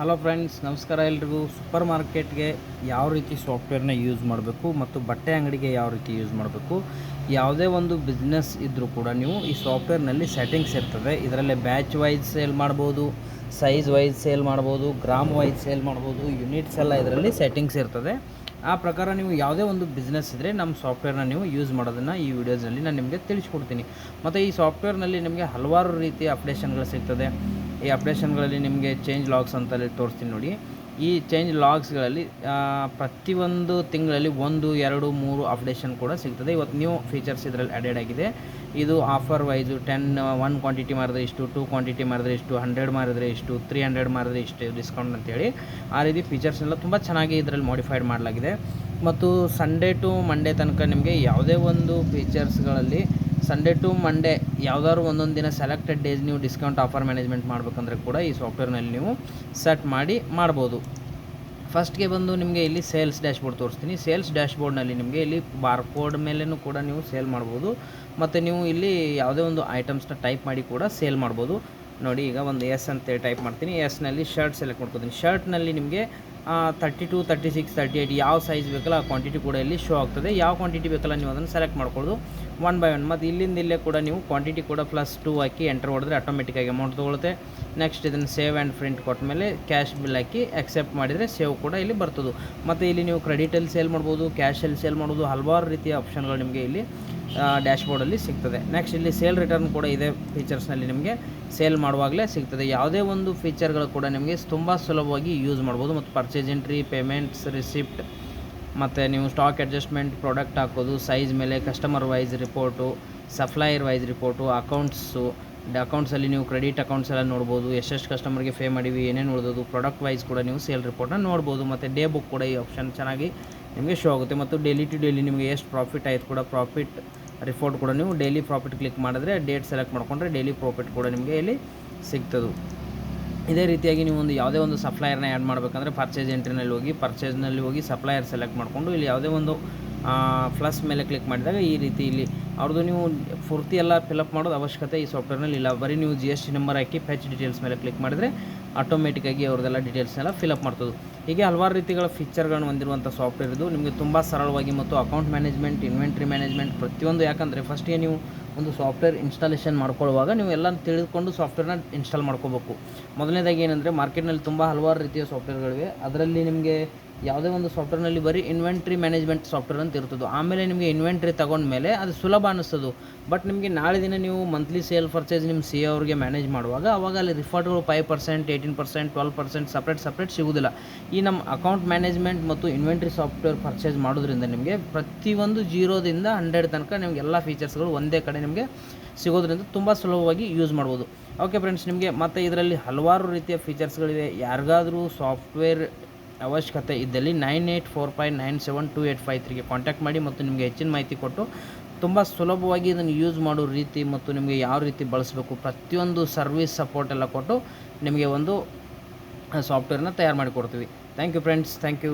Hello friends, ನಮಸ್ಕಾರ ಎಲ್ರಿಗೂ. Super ಮಾರ್ಕೆಟ್ಗೆ ಯಾವ ರೀತಿ ಸಾಫ್ಟ್ವೇರ್ನ ಯೂಸ್ ಮಾಡಬೇಕು ಮತ್ತು ಬಟ್ಟೆ ಅಂಗಡಿಗೆ ಯಾವ ರೀತಿ ಯೂಸ್ ಮಾಡಬೇಕು, ಯಾವುದೇ ಒಂದು ಬಿಸ್ನೆಸ್ ಇದ್ದರೂ ಕೂಡ ನೀವು ಈ ಸಾಫ್ಟ್ವೇರ್ನಲ್ಲಿ ಸೆಟ್ಟಿಂಗ್ಸ್ ಇರ್ತದೆ. ಇದರಲ್ಲೇ ಬ್ಯಾಚ್ ವೈಸ್ ಸೇಲ್ ಮಾಡ್ಬೋದು, ಸೈಜ್ ವೈಸ್ ಸೇಲ್ ಮಾಡ್ಬೋದು, ಗ್ರಾಮ್ ವೈಸ್ ಸೇಲ್ ಮಾಡ್ಬೋದು, ಯೂನಿಟ್ಸ್ ಎಲ್ಲ ಇದರಲ್ಲಿ ಸೆಟ್ಟಿಂಗ್ಸ್ ಇರ್ತದೆ. ಆ ಪ್ರಕಾರ ನೀವು ಯಾವುದೇ ಒಂದು ಬಿಸ್ನೆಸ್ ಇದ್ದರೆ ನಮ್ಮ ಸಾಫ್ಟ್ವೇರ್ನ ನೀವು ಯೂಸ್ ಮಾಡೋದನ್ನು ಈ ವಿಡಿಯೋಸ್ನಲ್ಲಿ ನಾನು ನಿಮಗೆ ತಿಳಿಸ್ಕೊಡ್ತೀನಿ. ಮತ್ತು ಈ ಸಾಫ್ಟ್ವೇರ್ನಲ್ಲಿ ನಿಮಗೆ ಹಲವಾರು ರೀತಿಯ ಅಪ್ಡೇಷನ್ಗಳು ಸಿಗ್ತದೆ. ಈ ಅಪ್ಡೇಷನ್ಗಳಲ್ಲಿ ನಿಮಗೆ ಚೇಂಜ್ ಲಾಗ್ಸ್ ಅಂತಲೇ ತೋರಿಸ್ತೀನಿ ನೋಡಿ. ಈ ಚೇಂಜ್ ಲಾಗ್ಸ್ಗಳಲ್ಲಿ ಪ್ರತಿಯೊಂದು ತಿಂಗಳಲ್ಲಿ 1, 2, 3 ಅಪ್ಡೇಷನ್ ಕೂಡ ಸಿಗ್ತದೆ. ಇವತ್ತು ನ್ಯೂ ಫೀಚರ್ಸ್ ಇದರಲ್ಲಿ ಆ್ಯಡೆಡ್ ಆಗಿದೆ. ಇದು ಆಫರ್ ವೈಸು 1 ಕ್ವಾಂಟಿಟಿ ಮಾರಿದ್ರೆ ಇಷ್ಟು, 2 ಕ್ವಾಂಟಿಟಿ ಮಾರಿದ್ರೆ ಇಷ್ಟು, 100 ಮಾರಿದ್ರೆ ಇಷ್ಟು, 300 ಮಾರಿದ್ರೆ ಇಷ್ಟು ಡಿಸ್ಕೌಂಟ್ ಅಂತೇಳಿ ಆ ರೀತಿ ಫೀಚರ್ಸ್ನೆಲ್ಲ ತುಂಬ ಚೆನ್ನಾಗಿ ಇದರಲ್ಲಿ ಮಾಡಿಫೈಡ್ ಮಾಡಲಾಗಿದೆ. ಮತ್ತು ಸಂಡೇ ಟು ಮಂಡೇ ತನಕ ನಿಮಗೆ ಯಾವುದೇ ಒಂದು ಫೀಚರ್ಸ್ಗಳಲ್ಲಿ ಸಂಡೇ ಟು ಮಂಡೇ ಯಾವುದಾದ್ರು ಒಂದೊಂದು ದಿನ ಸೆಲೆಕ್ಟೆಡ್ ಡೇಸ್ ನೀವು ಡಿಸ್ಕೌಂಟ್ ಆಫರ್ ಮ್ಯಾನೇಜ್ಮೆಂಟ್ ಮಾಡಬೇಕಂದ್ರೆ ಕೂಡ ಈ ಸಾಫ್ಟ್ವೇರ್ನಲ್ಲಿ ನೀವು ಸೆಟ್ ಮಾಡಿ ಮಾಡ್ಬೋದು. ಫಸ್ಟ್ಗೆ ಬಂದು ನಿಮಗೆ ಇಲ್ಲಿ ಸೇಲ್ಸ್ ಡ್ಯಾಶ್ಬೋರ್ಡ್ ತೋರಿಸ್ತೀನಿ. ಸೇಲ್ಸ್ ಡ್ಯಾಶ್ಬೋರ್ಡ್ನಲ್ಲಿ ನಿಮಗೆ ಇಲ್ಲಿ ಬಾರ್ಕೋಡ್ ಮೇಲೂ ಕೂಡ ನೀವು ಸೇಲ್ ಮಾಡ್ಬೋದು. ಮತ್ತು ನೀವು ಇಲ್ಲಿ ಯಾವುದೇ ಒಂದು ಐಟಮ್ಸ್ನ ಟೈಪ್ ಮಾಡಿ ಕೂಡ ಸೇಲ್ ಮಾಡ್ಬೋದು. ನೋಡಿ, ಈಗ ಒಂದು ಎಸ್ ಅಂತೇಳಿ ಟೈಪ್ ಮಾಡ್ತೀನಿ. ಎಸ್ನಲ್ಲಿ ಶರ್ಟ್ ಸೆಲೆಕ್ಟ್ ಮಾಡ್ಕೊತೀನಿ. ಶರ್ಟ್ನಲ್ಲಿ ನಿಮಗೆ 32, 36, 38 ಯಾವ ಸೈಜ್ ಬೇಕಲ್ಲ ಆ ಕ್ವಾಂಟಿಟಿ ಕೂಡ ಇಲ್ಲಿ ಶೋ ಆಗ್ತದೆ. ಯಾವ ಕ್ವಾಂಟಿಟಿ ಬೇಕಲ್ಲ ನೀವು ಅದನ್ನು ಸೆಲೆಕ್ಟ್ ಮಾಡ್ಕೊಳ್ಳೋದು 1 by 1. ಮತ್ತು ಇಲ್ಲೇ ಕೂಡ ನೀವು ಕ್ವಾಂಟಿಟಿ ಕೂಡ +2 ಹಾಕಿ ಎಂಟರ್ ಹೊಡೆದ್ರೆ ಆಟೋಮೆಟಿಕ್ಕಾಗಿ ಅಮೌಂಟ್ ತೊಗೊಳುತ್ತೆ. ನೆಕ್ಸ್ಟ್ ಇದನ್ನು ಸೇವ್ ಆ್ಯಂಡ್ ಪ್ರಿಂಟ್ ಕೊಟ್ಟ ಮೇಲೆ ಕ್ಯಾಶ್ ಬಿಲ್ ಹಾಕಿ ಆಕ್ಸೆಪ್ಟ್ ಮಾಡಿದರೆ ಸೇವ್ ಕೂಡ ಇಲ್ಲಿ ಬರ್ತದೆ. ಮತ್ತು ಇಲ್ಲಿ ನೀವು ಕ್ರೆಡಿಟಲ್ಲಿ ಸೇಲ್ ಮಾಡ್ಬೋದು, ಕ್ಯಾಶಲ್ಲಿ ಸೇಲ್ ಮಾಡ್ಬೋದು. ಹಲವಾರು ರೀತಿಯ ಆಪ್ಷನ್ಗಳು ನಿಮಗೆ ಇಲ್ಲಿ ಡ್ಯಾಶ್ಬೋರ್ಡಲ್ಲಿ ಸಿಗ್ತದೆ. ನೆಕ್ಸ್ಟ್ ಇಲ್ಲಿ ಸೇಲ್ ರಿಟರ್ನ್ ಕೂಡ ಇದೆ ಫೀಚರ್ಸ್ನಲ್ಲಿ ನಿಮಗೆ ಸೇಲ್ ಮಾಡುವಾಗಲೇ ಸಿಗ್ತದೆ. ಯಾವುದೇ ಒಂದು ಫೀಚರ್ಗಳು ಕೂಡ ನಿಮಗೆ ತುಂಬ ಸುಲಭವಾಗಿ ಯೂಸ್ ಮಾಡ್ಬೋದು. ಮತ್ತು ಪರ್ಚೇಸ್ ಎಂಟ್ರಿ, ಪೇಮೆಂಟ್ಸ್, ರಿಸಿಪ್ಟ್, ಮತ್ತು ನೀವು ಸ್ಟಾಕ್ ಅಡ್ಜಸ್ಟ್ಮೆಂಟ್, ಪ್ರಾಡಕ್ಟ್ ಹಾಕೋದು, ಸೈಜ್ ಮೇಲೆ customer wise report, supplier wise report, ಅಕೌಂಟ್ಸಲ್ಲಿ ನೀವು ಕ್ರೆಡಿಟ್ ಅಕೌಂಟ್ಸ್ ಎಲ್ಲ ನೋಡ್ಬೋದು. ಎಷ್ಟೆಷ್ಟು ಕಸ್ಟಮರ್ಗೆ ಪೇ ಮಾಡಿವಿ, ಏನೇನು ಉಳಿದೋದು, ಪ್ರಾಡಕ್ಟ್ ವೈಸ್ ಕೂಡ ನೀವು ಸೇಲ್ ರಿಪೋರ್ಟ್ನ ನೋಡ್ಬೋದು. ಮತ್ತು ಡೇ ಬುಕ್ ಕೂಡ ಈ ಆಪ್ಷನ್ ಚೆನ್ನಾಗಿ ನಿಮಗೆ ಶೋ ಆಗುತ್ತೆ. ಮತ್ತು ಡೈಲಿ ಟು ಡೈಲಿ ನಿಮಗೆ ಎಷ್ಟು ಪ್ರಾಫಿಟ್ ಆಯಿತು ಕೂಡ ಪ್ರಾಫಿಟ್ ರಿಪೋರ್ಟ್ ಕೂಡ ನೀವು ಡೈಲಿ ಪ್ರಾಫಿಟ್ ಕ್ಲಿಕ್ ಮಾಡಿದ್ರೆ ಡೇಟ್ ಸೆಲೆಕ್ಟ್ ಮಾಡಿಕೊಂಡ್ರೆ ಡೈಲಿ ಪ್ರಾಫಿಟ್ ಕೂಡ ನಿಮಗೆ ಇಲ್ಲಿ ಸಿಗ್ತದೆ. ಇದೇ ರೀತಿಯಾಗಿ ನೀವು ಯಾವುದೇ ಒಂದು ಸಪ್ಲೈಯರ್ನ ಆ್ಯಡ್ ಮಾಡಬೇಕಂದ್ರೆ ಪರ್ಚೇಸ್ ಎಂಟ್ರಿನಲ್ಲಿ ಹೋಗಿ ಸಪ್ಲೈಯರ್ ಸೆಲೆಕ್ಟ್ ಮಾಡಿಕೊಂಡು ಇಲ್ಲಿ ಯಾವುದೇ ಒಂದು ಪ್ಲಸ್ ಮೇಲೆ ಕ್ಲಿಕ್ ಮಾಡಿದಾಗ ಈ ರೀತಿ ಇಲ್ಲಿ ಅವ್ರದ್ದು ನೀವು ಪೂರ್ತಿ ಎಲ್ಲ ಫಿಲಪ್ ಮಾಡೋದು ಅವಶ್ಯಕತೆ ಈ ಸಾಫ್ಟ್ವೇರ್ನಲ್ಲಿ ಇಲ್ಲ. ಬರೀ ನೀವು GST ನಂಬರ್ ಹಾಕಿ ಫೆಚ್ ಡೀಟೇಲ್ಸ್ ಮೇಲೆ ಕ್ಲಿಕ್ ಮಾಡಿದರೆ ಆಟೋಮೆಟಿಕ್ಕಾಗಿ ಅವ್ರದ್ದೆಲ್ಲ ಡೀಟೇಲ್ಸ್ನೆಲ್ಲ ಫಿಲಪ್ ಮಾಡ್ತದೆ. ಹೀಗೆ ಹಲವಾರು ರೀತಿಗಳ ಫೀಚರ್ಗಳನ್ನು ಹೊಂದಿರುವಂಥ ಸಾಫ್ಟ್ವೇರ್ ಇದು. ನಿಮಗೆ ತುಂಬ ಸರಳವಾಗಿ ಮತ್ತು ಅಕೌಂಟ್ ಮ್ಯಾನೇಜ್ಮೆಂಟ್, ಇನ್ವೆಂಟ್ರಿ ಮ್ಯಾನೇಜ್ಮೆಂಟ್ ಪ್ರತಿಯೊಂದು, ಯಾಕಂದರೆ ಫಸ್ಟಿಗೆ ನೀವು ಒಂದು ಸಾಫ್ಟ್ವೇರ್ ಇನ್ಸ್ಟಾಲೇಷನ್ ಮಾಡ್ಕೊಳ್ಳುವಾಗ ನೀವು ಎಲ್ಲ ತಿಳಿದುಕೊಂಡು ಸಾಫ್ಟ್ವೇರ್ನ ಇನ್ಸ್ಟಾಲ್ ಮಾಡ್ಕೋಬೇಕು. ಮೊದಲನೇದಾಗಿ ಏನಂದರೆ ಮಾರ್ಕೆಟ್ನಲ್ಲಿ ತುಂಬ ಹಲವಾರು ರೀತಿಯ ಸಾಫ್ಟ್ವೇರ್ಗಳಿವೆ. ಅದರಲ್ಲಿ ನಿಮಗೆ ಯಾವುದೇ ಒಂದು ಸಾಫ್ಟ್ವೇರ್ನಲ್ಲಿ ಬರೀ ಇನ್ವೆಂಟ್ರಿ ಮ್ಯಾನೇಜ್ಮೆಂಟ್ ಸಾಫ್ಟ್ವೇರ್ ಅಂತ ಇರ್ತದೆ. ಆಮೇಲೆ ನಿಮಗೆ ಇನ್ವೆಂಟ್ರಿ ತೊಗೊಂಡ್ಮೇಲೆ ಅದು ಸುಲಭ ಅನ್ನಿಸ್ತದೆ. ಬಟ್ ನಿಮಗೆ ನಾಳೆ ದಿನ ನೀವು ಮಂತ್ಲಿ ಸೇಲ್ ಪರ್ಚೇಸ್ ನಿಮ್ಮ CA ಅವ್ರಿಗೆ ಮ್ಯಾನೇಜ್ ಮಾಡುವಾಗ ಅವಾಗ ಅಲ್ಲಿ ರಿಫಂಡ್ಗಳು 5%, 18%, 12% ಸಪ್ರೇಟ್ ಸಿಗೋದಿಲ್ಲ. ಈ ನಮ್ಮ ಅಕೌಂಟ್ ಮ್ಯಾನೇಜ್ಮೆಂಟ್ ಮತ್ತು ಇನ್ವೆಂಟ್ರಿ ಸಾಫ್ಟ್ವೇರ್ ಪರ್ಚೇಸ್ ಮಾಡೋದ್ರಿಂದ ನಿಮಗೆ ಪ್ರತಿಯೊಂದು 0ದಿಂದ 100 ತನಕ ನಿಮಗೆ ಎಲ್ಲ ಫೀಚರ್ಸ್ಗಳು ಒಂದೇ ಕಡೆ ನಿಮಗೆ ಸಿಗೋದ್ರಿಂದ ತುಂಬ ಸುಲಭವಾಗಿ ಯೂಸ್ ಮಾಡ್ಬೋದು. ಓಕೆ ಫ್ರೆಂಡ್ಸ್, ನಿಮಗೆ ಮತ್ತು ಇದರಲ್ಲಿ ಹಲವಾರು ರೀತಿಯ ಫೀಚರ್ಸ್ಗಳಿವೆ. ಯಾರಿಗಾದರೂ ಸಾಫ್ಟ್ವೇರ್ ಅವಶ್ಯಕತೆ ಇದ್ದಲ್ಲಿ 9845972853ಗೆ ಕಾಂಟ್ಯಾಕ್ಟ್ ಮಾಡಿ ಮತ್ತು ನಿಮಗೆ ಹೆಚ್ಚಿನ ಮಾಹಿತಿ ಕೊಟ್ಟು ತುಂಬ ಸುಲಭವಾಗಿ ಇದನ್ನು ಯೂಸ್ ಮಾಡೋ ರೀತಿ ಮತ್ತು ನಿಮಗೆ ಯಾವ ರೀತಿ ಬಳಸಬೇಕು ಪ್ರತಿಯೊಂದು ಸರ್ವಿಸ್ ಸಪೋರ್ಟ್ ಎಲ್ಲ ಕೊಟ್ಟು ನಿಮಗೆ ಒಂದು ಸಾಫ್ಟ್ವೇರ್ನ ತಯಾರು ಮಾಡಿಕೊಡ್ತೀವಿ. Thank you friends, thank you.